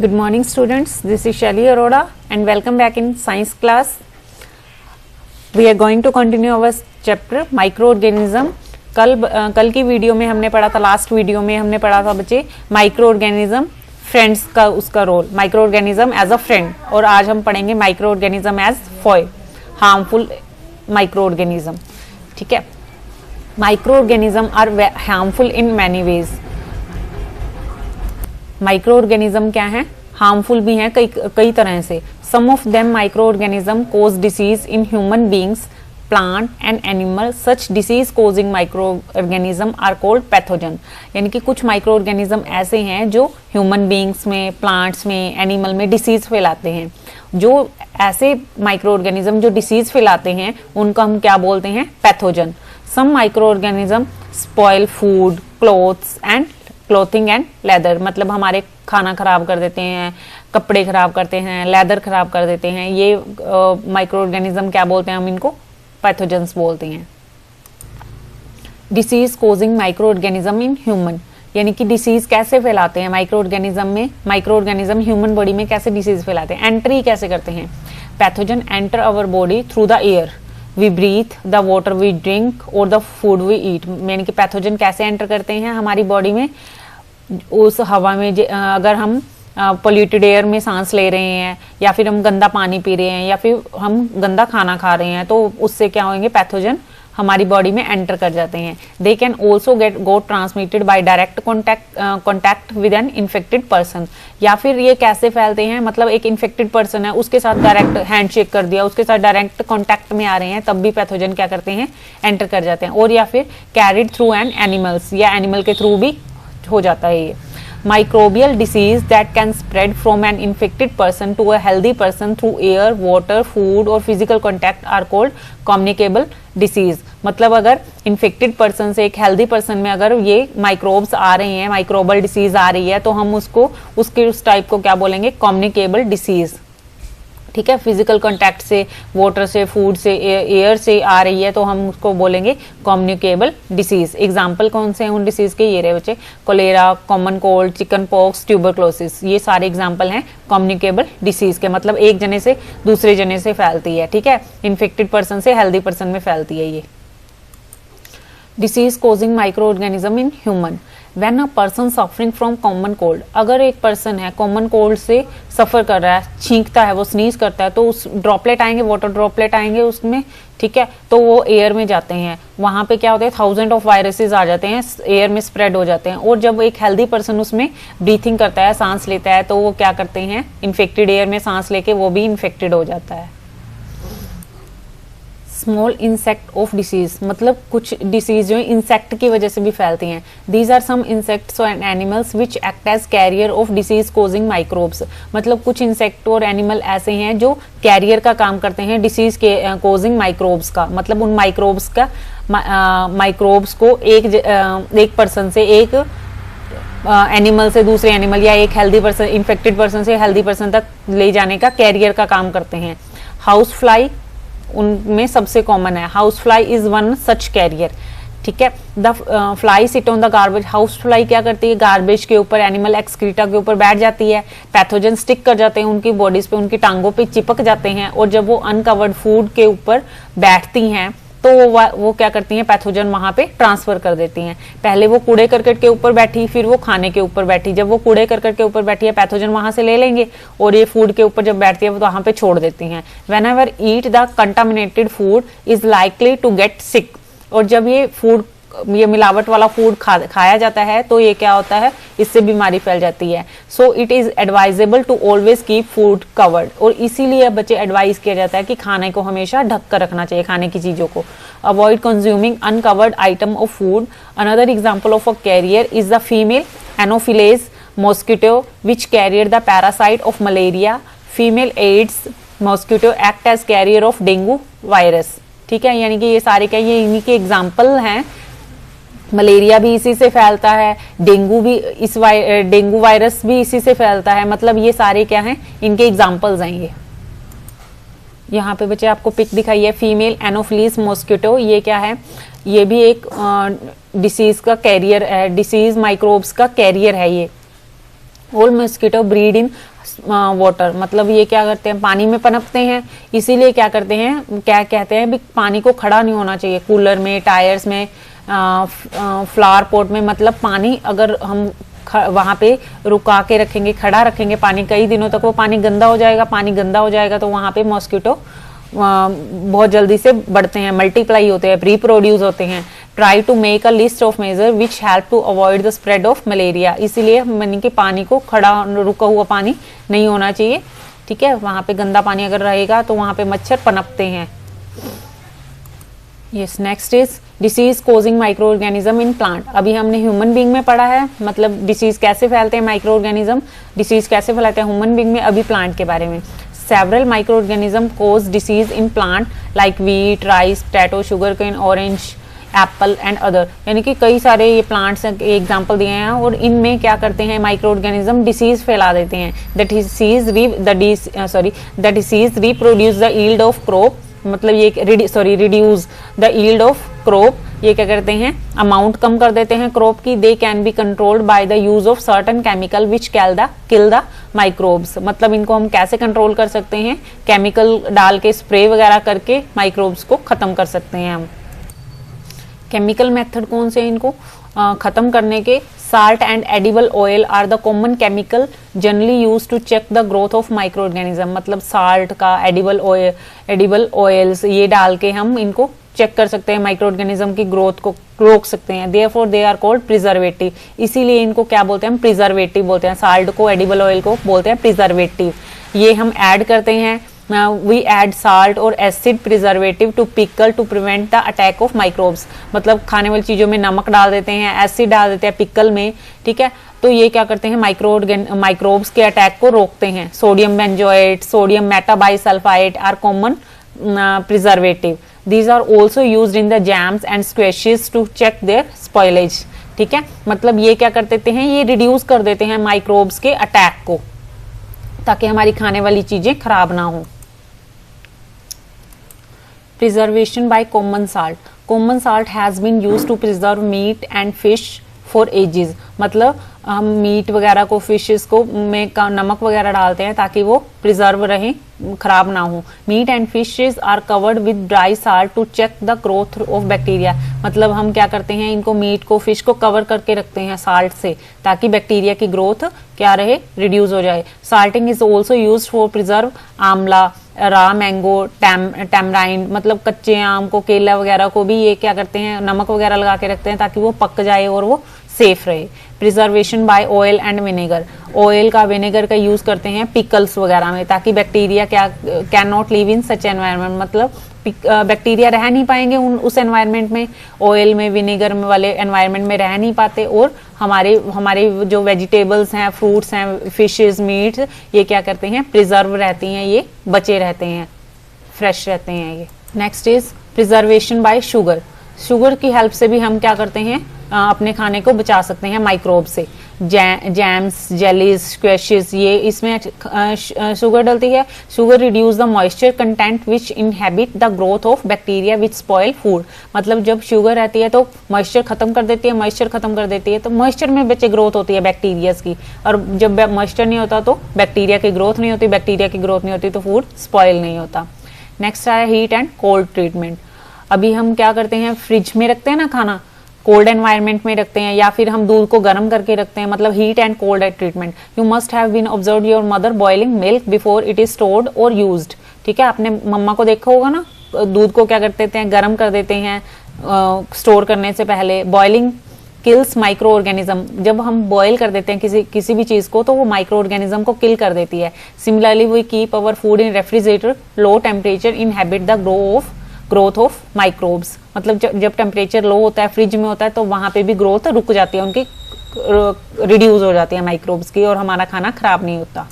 Good morning students, this is Shelly Arora and welcome back in science class. We are going to continue our chapter microorganism. कल की video में हमने पढ़ा था, last video में हमने पढ़ा था बच्चे माइक्रो ऑर्गेनिज्म फ्रेंड्स का, उसका role, micro organism as a friend, और आज हम पढ़ेंगे micro organism as foe, harmful micro organism. ठीक है, micro organism are harmful in many ways. Micro organism क्या है, हार्मफुल भी हैं कई तरह से. Some of them micro organism cause disease in human beings, plant and animal. Such disease causing micro organism are called pathogen. यानी कि कुछ माइक्रो ऑर्गेनिज्म ऐसे हैं जो ह्यूमन बींग्स में, प्लांट्स में, एनिमल में डिसीज फैलाते हैं. जो ऐसे माइक्रो ऑर्गेनिज्म जो डिसीज फैलाते हैं उनको हम क्या बोलते हैं, pathogen. Some micro organism spoil food, clothing and leather. मतलब हमारे खाना खराब कर देते हैं, कपड़े खराब करते हैं, लेदर खराब कर देते हैं. ये माइक्रो ऑर्गेनिज्म क्या बोलते हैं, हम इनको पैथोजेंस बोलते हैं. Disease causing micro organism in human. यानी कि डिसीज कैसे फैलाते हैं माइक्रो ऑर्गेनिज्म में, माइक्रो ऑर्गेनिज्म ह्यूमन बॉडी में कैसे डिसीज फैलाते हैं, एंट्री कैसे करते हैं. Pathogen enter our body through the air we breathe, the water we drink और द फूड वी ईट. यानी कि पैथोजन कैसे एंटर करते हैं हमारी बॉडी में, उस हवा में अगर हम पोल्यूटेड एयर में सांस ले रहे हैं, या फिर हम गंदा पानी पी रहे हैं, या फिर हम गंदा खाना खा रहे हैं, तो उससे क्या होंगे, पैथोजन हमारी बॉडी में एंटर कर जाते हैं. They can also go transmitted by direct contact with an infected person. या फिर ये कैसे फैलते हैं, मतलब एक इन्फेक्टेड पर्सन है, उसके साथ डायरेक्ट हैंडशेक कर दिया, उसके साथ डायरेक्ट कॉन्टैक्ट में आ रहे हैं, तब भी पैथोजन क्या करते हैं, एंटर कर जाते हैं. और या फिर कैरिड थ्रू एन एनिमल्स, या एनिमल के थ्रू भी हो जाता है. ये microbial disease that can spread from an infected person to a healthy person through air, water, food और physical contact are called communicable disease. मतलब अगर infected person से एक healthy person में अगर ये microbes आ रहे हैं, microbial disease आ रही है, तो हम उसको उस टाइप को क्या बोलेंगे, communicable disease. ठीक है, फिजिकल कांटेक्ट से, वाटर से, फूड से, एयर से आ रही है तो हम उसको बोलेंगे कम्युनिकेबल डिसीज. एग्जाम्पल कौन से हैं उन डिसीज के, ये रहे बच्चे, cholera, common cold, chicken pox, tuberculosis. ये सारे एग्जाम्पल हैं कम्युनिकेबल डिसीज के. मतलब एक जने से दूसरे जने से फैलती है. ठीक है, इन्फेक्टेड पर्सन से हेल्दी पर्सन में फैलती है ये. Disease causing micro organism in human. When a person suffering from common cold, अगर एक पर्सन है कॉमन कोल्ड से सफर कर रहा है, छींकता है, वो स्नीज करता है, तो उस ड्रॉपलेट आएंगे, वाटर ड्रॉपलेट आएंगे उसमें. ठीक है, तो वो एयर में जाते हैं, वहां पे क्या होता है, 1000 ऑफ वायरसेस आ जाते हैं, एयर में स्प्रेड हो जाते हैं. और जब एक हेल्दी पर्सन उसमें ब्रीथिंग करता है, सांस लेता है, तो वो क्या करते हैं, इन्फेक्टेड एयर में सांस लेके वो भी इन्फेक्टेड हो जाता है. स्मॉल इंसेक्ट ऑफ डिसीज, मतलब कुछ डिसीज जो इंसेक्ट की वजह से भी फैलती हैं. These are some insects and animals which act as carrier of disease causing microbes. मतलब कुछ इंसेक्ट और एनिमल ऐसे हैं जो कैरियर का काम करते हैं डिसीज के कोजिंग माइक्रोब्स का. मतलब उन माइक्रोब्स का माइक्रोब्स को एक पर्सन से एक एनिमल से दूसरे एनिमल, या एक हेल्दी पर्सन, इन्फेक्टेड पर्सन से हेल्दी पर्सन तक ले जाने का कैरियर का काम करते हैं. हाउस फ्लाई उनमें सबसे कॉमन है. House fly is one such carrier. ठीक है, the fly sit on the garbage. House fly क्या करती है, गार्बेज के ऊपर, एनिमल एक्सक्रीटा के ऊपर बैठ जाती है. पैथोजन स्टिक कर जाते हैं उनकी बॉडीज पे, उनकी टांगों पे चिपक जाते हैं, और जब वो अनकवर्ड फूड के ऊपर बैठती हैं तो वो क्या करती हैं, पैथोजन वहां पे ट्रांसफर कर देती हैं. पहले वो कूड़े करकट के ऊपर बैठी, फिर वो खाने के ऊपर बैठी. जब वो कूड़े करकट के ऊपर बैठी है, पैथोजन वहां से ले लेंगे, और ये फूड के ऊपर जब बैठती है वो वहां पे छोड़ देती हैं. Whenever eat the contaminated food is likely to get sick. और जब ये मिलावट वाला फूड खाया जाता है तो ये क्या होता है, इससे बीमारी फैल जाती है. So it is advisable to always keep food covered. और इसीलिए बच्चे एडवाइस किया जाता है कि खाने को हमेशा ढक कर रखना चाहिए, खाने की चीजों को. Avoid consuming uncovered item of food. Another example of a carrier is the female anopheles mosquito which carrier the parasite of malaria. Female aedes mosquito act as carrier of dengue virus. ठीक है, यानी कि ये सारे क्या, ये इन्हीं के एग्जाम्पल हैं. मलेरिया भी इसी से फैलता है, डेंगू वायरस भी इसी से फैलता है. मतलब ये सारे क्या हैं, इनके एग्जाम्पल्स हैं. ये यहाँ पे बच्चे आपको पिक दिखाई है, फीमेल एनोफिलीज मॉस्किटो. ये क्या है, ये भी एक डिसीज का कैरियर है, डिसीज माइक्रोब्स का कैरियर है ये. All mosquito breed in water, मतलब ये क्या करते हैं, पानी में पनपते हैं, इसीलिए क्या करते हैं, क्या कहते हैं भी पानी को खड़ा नहीं होना चाहिए, कूलर में, टायर्स में, फ्लावर पॉट में, मतलब पानी अगर हम वहां पे रुका के रखेंगे, खड़ा रखेंगे पानी कई दिनों तक, वो पानी गंदा हो जाएगा, पानी गंदा हो जाएगा तो वहां पे मॉस्किटो बहुत जल्दी से बढ़ते हैं, मल्टीप्लाई होते हैं, रिप्रोड्यूस होते हैं। Try to make a list of major which help to avoid the spread of malaria, इसीलिए यानी कि पानी को खड़ा रुका हुआ पानी नहीं होना चाहिए, ठीक है, वहां पे गंदा पानी अगर रहेगा तो वहां पे मच्छर पनपते हैं। Yes, next is disease causing micro organism in plant. अभी हमने ह्यूमन बींग में पढ़ा है, मतलब डिसीज कैसे फैलते हैं, माइक्रो ऑर्गेनिज्म डिसीज कैसे फैलाते हैं ह्यूमन बींग में, अभी प्लांट के बारे में। Several micro organism cause disease in plant like wheat, rice, potato, sugar cane, orange, apple and other, यानी कि कई सारे ये प्लांट्स एग्जाम्पल दिए हैं और इनमें क्या करते हैं माइक्रो ऑर्गेनिज्म डिसीज फैला देते हैं। The disease reproduce the yield of crop, मतलब ये reduce the yield of crop, ये क्या करते हैं अमाउंट कम कर देते हैं क्रॉप की। They can be controlled by the use of certain chemical which kill the microbes, मतलब इनको हम कैसे कंट्रोल कर सकते हैं, केमिकल डाल के स्प्रे वगैरह करके माइक्रोब्स को खत्म कर सकते हैं हम। केमिकल मेथड कौन से इनको खत्म करने के, salt and edible oil are the common chemical generally use to check the growth of micro organism, मतलब साल्ट का, एडिबल ऑयल्स ये डाल के हम इनको चेक कर सकते हैं, माइक्रो ऑर्गेनिज्म की ग्रोथ को रोक सकते हैं। Therefore they are called preservative, इसीलिए इनको क्या बोलते हैं हम, प्रिजर्वेटिव बोलते हैं, साल्ट को, एडिबल ऑयल को बोलते हैं प्रिजर्वेटिव। ये हम ऐड करते हैं, we add salt और acid preservative to pickle to prevent the attack of microbes, मतलब खाने वाली चीजों में नमक डाल देते हैं, एसिड डाल देते हैं पिकल में, ठीक है, तो ये क्या करते हैं माइक्रोब्स के अटैक को रोकते हैं। Sodium benzoate, sodium metabisulphite are common preservative, these are also used in the jams and squashes to check their spoilage, ठीक है, मतलब ये क्या कर देते हैं, ये रिड्यूस कर देते हैं माइक्रोब्स के अटैक को ताकि हमारी खाने वाली चीजें खराब ना हो। Preservation by common salt. Common salt has been used to preserve meat and fish for ages. मतलब हम मीट वगैरह को, फिशेस को में नमक वगैरह डालते हैं ताकि वो प्रिजर्व रहे, खराब ना हो। Meat and fishes are covered with dry salt to check the growth of bacteria, मतलब हम क्या करते हैं इनको, मीट को, फिश को कवर करके रखते हैं साल्ट से ताकि बैक्टीरिया की ग्रोथ क्या रहे, रिड्यूस हो जाए। Salting is also used for preserve Amla, रा मैंगो, टैमराइंड, मतलब कच्चे आम को, केला वगैरह को भी ये क्या करते हैं नमक वगैरह लगा के रखते हैं ताकि वो पक जाए और वो सेफ रहे। Preservation by oil and vinegar, oil का, विनेगर का यूज करते हैं पिकल्स वगैरह में ताकि बैक्टीरिया क्या can not live in such environment, मतलब बैक्टीरिया रह नहीं पाएंगे उस एनवायरनमेंट में, ऑयल में, विनेगर में वाले एनवायरनमेंट में रह नहीं पाते, और हमारे जो वेजिटेबल्स हैं, फ्रूट्स हैं, फिशेस, मीट्स, ये क्या करते हैं प्रिजर्व रहती हैं, ये बचे रहते हैं, फ्रेश रहते हैं ये। Next is preservation bye sugar. Sugar की हेल्प से भी हम क्या करते हैं अपने खाने को बचा सकते हैं माइक्रोब से। जैम्स, जेलीज, स्क्वैशेस, ये इसमें शुगर डलती है। Sugar reduce the moisture content which inhibit the growth of bacteria which spoil food, मतलब जब शुगर रहती है तो मॉइस्चर खत्म कर देती है, मॉइस्चर खत्म कर देती है तो मॉइस्चर में बच्चे ग्रोथ होती है बैक्टीरियाज की, और जब मॉइस्चर नहीं होता तो बैक्टीरिया की ग्रोथ नहीं होती, बैक्टीरिया की ग्रोथ नहीं होती तो फूड स्पॉइल नहीं होता। नेक्स्ट है हीट एंड कोल्ड ट्रीटमेंट। अभी हम क्या करते हैं, फ्रिज में रखते हैं ना खाना, कोल्ड एनवायरनमेंट में रखते हैं, या फिर हम दूध को गर्म करके रखते हैं, मतलब heat and cold treatment. You must have been observed your mother boiling milk before it is stored और यूज्ड, ठीक है, आपने मम्मा को देखा होगा ना, दूध को क्या करते हैं, गर्म कर देते हैं स्टोर करने से पहले। बॉइलिंग किल्स माइक्रो ऑर्गेनिज्म, जब हम बॉयल कर देते हैं किसी भी चीज को तो वो माइक्रो ऑर्गेनिज्म को किल कर देती है। Similarly we keep our food in refrigerator, low temperature inhibit the growth of microbes, मतलब जब टेम्परेचर लो होता है, फ्रिज में होता है, तो वहां पे भी ग्रोथ रुक जाती है, उनकी रिड्यूस हो जाती है माइक्रोब्स की, और हमारा खाना खराब नहीं होता।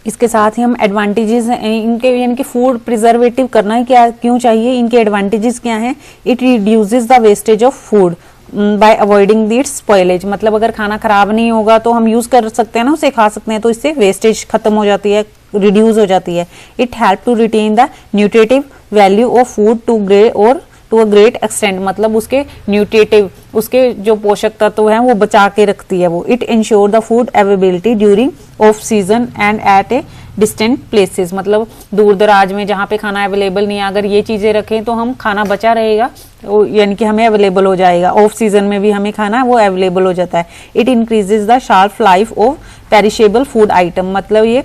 इसके साथ ही हम एडवांटेजेस इनके, यानी कि फूड प्रिजर्वेटिव करना क्या क्यों चाहिए, इनके एडवांटेजेस क्या हैं। It reduces the wastage of food by avoiding it's spoilage, मतलब अगर खाना खराब नहीं होगा तो हम यूज कर सकते हैं ना, उसे खा सकते हैं, तो इससे वेस्टेज खत्म हो जाती है, रिड्यूस हो जाती है। It help to retain the nutritive value of food to ग्रे और टू अ ग्रेट एक्सटेंट, मतलब उसके न्यूट्रिटिव, उसके जो पोषक तत्व हैं वो बचा के रखती है वो। It ensure the food availability during off season and at a distant places, मतलब दूर दराज में जहाँ पे खाना अवेलेबल नहीं है, अगर ये चीजें रखें तो हम खाना बचा रहेगा, यानी कि हमें अवेलेबल हो जाएगा। ऑफ सीजन में भी हमें खाना वो अवेलेबल हो जाता है। It increases the shelf life of perishable food item, मतलब ये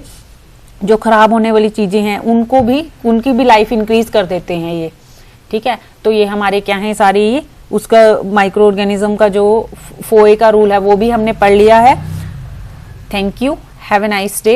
जो खराब होने वाली चीजें हैं उनको भी, उनकी भी लाइफ इंक्रीज कर देते हैं ये। ठीक है, तो ये हमारे क्या है सारी, ये उसका माइक्रो ऑर्गेनिज्म का जो फोए का रूल है वो भी हमने पढ़ लिया है। Thank you, have a nice day.